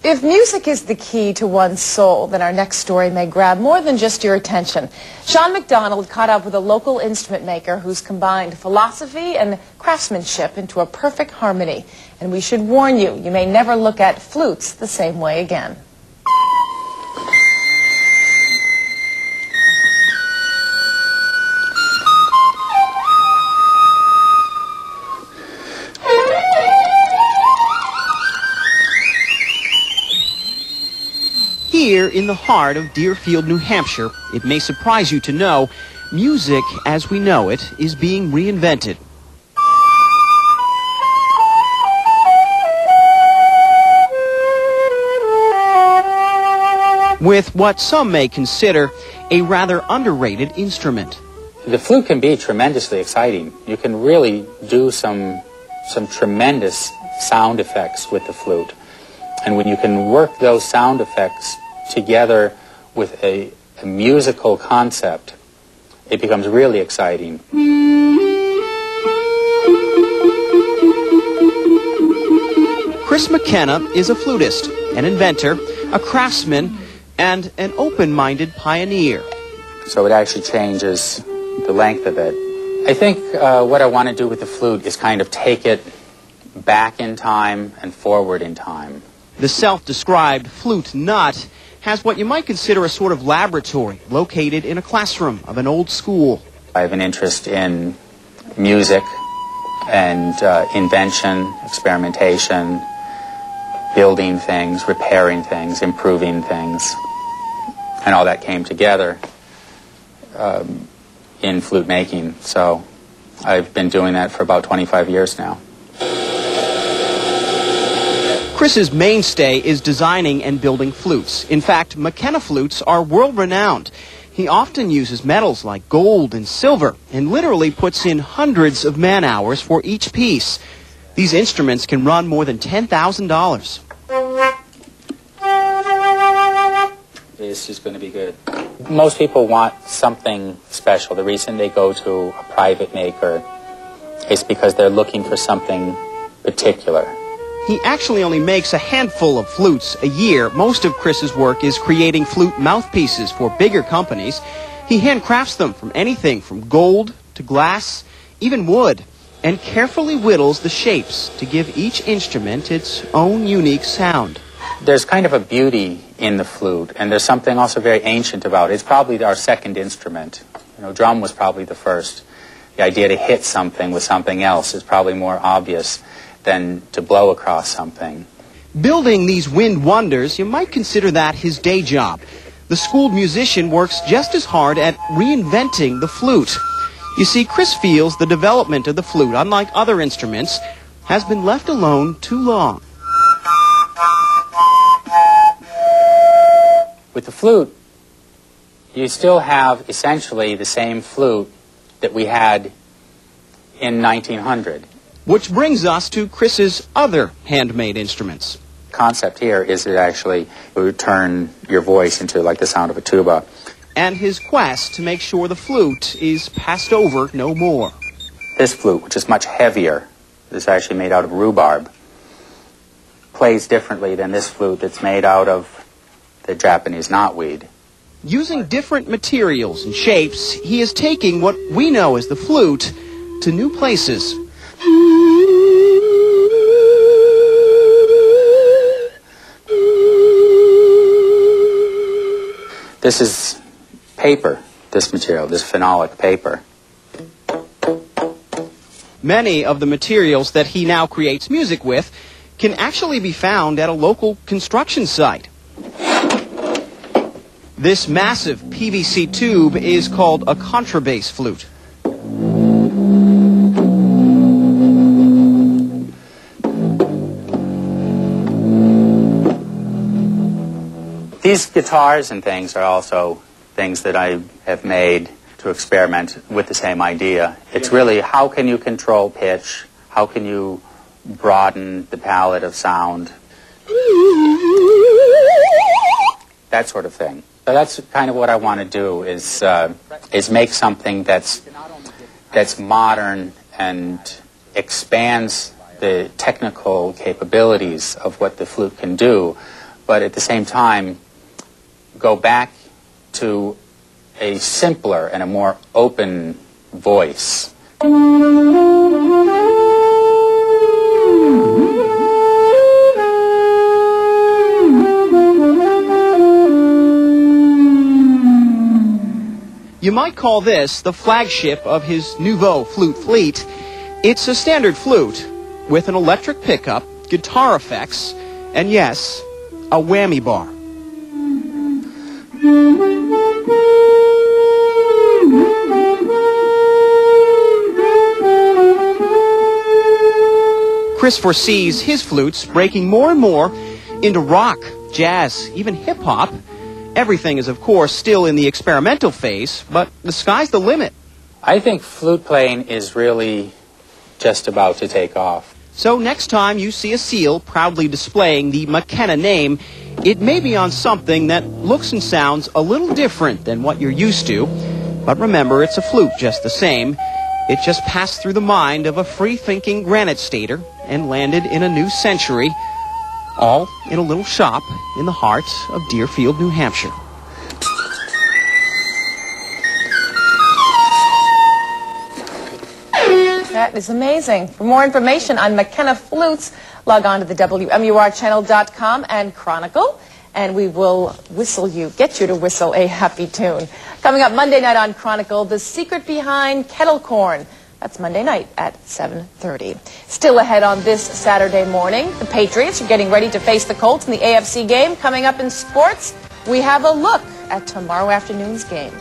If music is the key to one's soul, then our next story may grab more than just your attention. Sean McDonald caught up with a local instrument maker who's combined philosophy and craftsmanship into a perfect harmony. And we should warn you, you may never look at flutes the same way again. Here in the heart of Deerfield, New Hampshire, it may surprise you to know, music as we know it is being reinvented. With what some may consider a rather underrated instrument. The flute can be tremendously exciting. You can really do some tremendous sound effects with the flute. And when you can work those sound effects together with a musical concept, it becomes really exciting. Chris McKenna is a flutist, an inventor, a craftsman, and an open-minded pioneer. So it actually changes the length of it. I think what I want to do with the flute is kind of take it back in time and forward in time. The self-described flute nut has what you might consider a sort of laboratory located in a classroom of an old school. I have an interest in music and invention, experimentation, building things, repairing things, improving things, and all that came together in flute making. So I've been doing that for about 25 years now. Chris's mainstay is designing and building flutes. In fact, McKenna flutes are world-renowned. He often uses metals like gold and silver and literally puts in hundreds of man-hours for each piece. These instruments can run more than $10,000. This is going to be good. Most people want something special. The reason they go to a private maker is because they're looking for something particular. He actually only makes a handful of flutes a year. Most of Chris's work is creating flute mouthpieces for bigger companies. He handcrafts them from anything from gold to glass, even wood, and carefully whittles the shapes to give each instrument its own unique sound. There's kind of a beauty in the flute, and there's something also very ancient about it. It's probably our second instrument. You know, drum was probably the first. The idea to hit something with something else is probably more obvious than to blow across something. Building these wind wonders, you might consider that his day job. The schooled musician works just as hard at reinventing the flute. You see, Chris feels the development of the flute, unlike other instruments, has been left alone too long. With the flute, you still have essentially the same flute that we had in 1900. Which brings us to Chris's other handmade instruments. The concept here is that actually it would turn your voice into like the sound of a tuba. And his quest to make sure the flute is passed over no more. This flute, which is much heavier, is actually made out of rhubarb, plays differently than this flute that's made out of the Japanese knotweed. Using different materials and shapes, he is taking what we know as the flute to new places. This is paper, this material, this phenolic paper. Many of the materials that he now creates music with can actually be found at a local construction site. This massive PVC tube is called a contrabass flute. These guitars and things are also things that I have made to experiment with the same idea. It's really how can you control pitch, how can you broaden the palette of sound, that sort of thing. So that's kind of what I want to do is make something that's modern and expands the technical capabilities of what the flute can do, but at the same time go back to a simpler and a more open voice. You might call this the flagship of his nouveau flute fleet. It's a standard flute with an electric pickup, guitar effects, and yes, a whammy bar. Chris foresees his flutes breaking more and more into rock, jazz, even hip-hop. Everything is, of course, still in the experimental phase, but the sky's the limit. I think flute playing is really just about to take off. So next time you see a seal proudly displaying the McKenna name, it may be on something that looks and sounds a little different than what you're used to. But remember, it's a flute just the same. It just passed through the mind of a free-thinking granite stater and landed in a new century, all in a little shop in the heart of Deerfield, New Hampshire. That is amazing. For more information on McKenna flutes, log on to the WMURchannel.com and Chronicle, and we will get you to whistle a happy tune. Coming up Monday night on Chronicle, the secret behind kettle corn. That's Monday night at 7:30. Still ahead on this Saturday morning, the Patriots are getting ready to face the Colts in the AFC game. Coming up in sports, we have a look at tomorrow afternoon's game.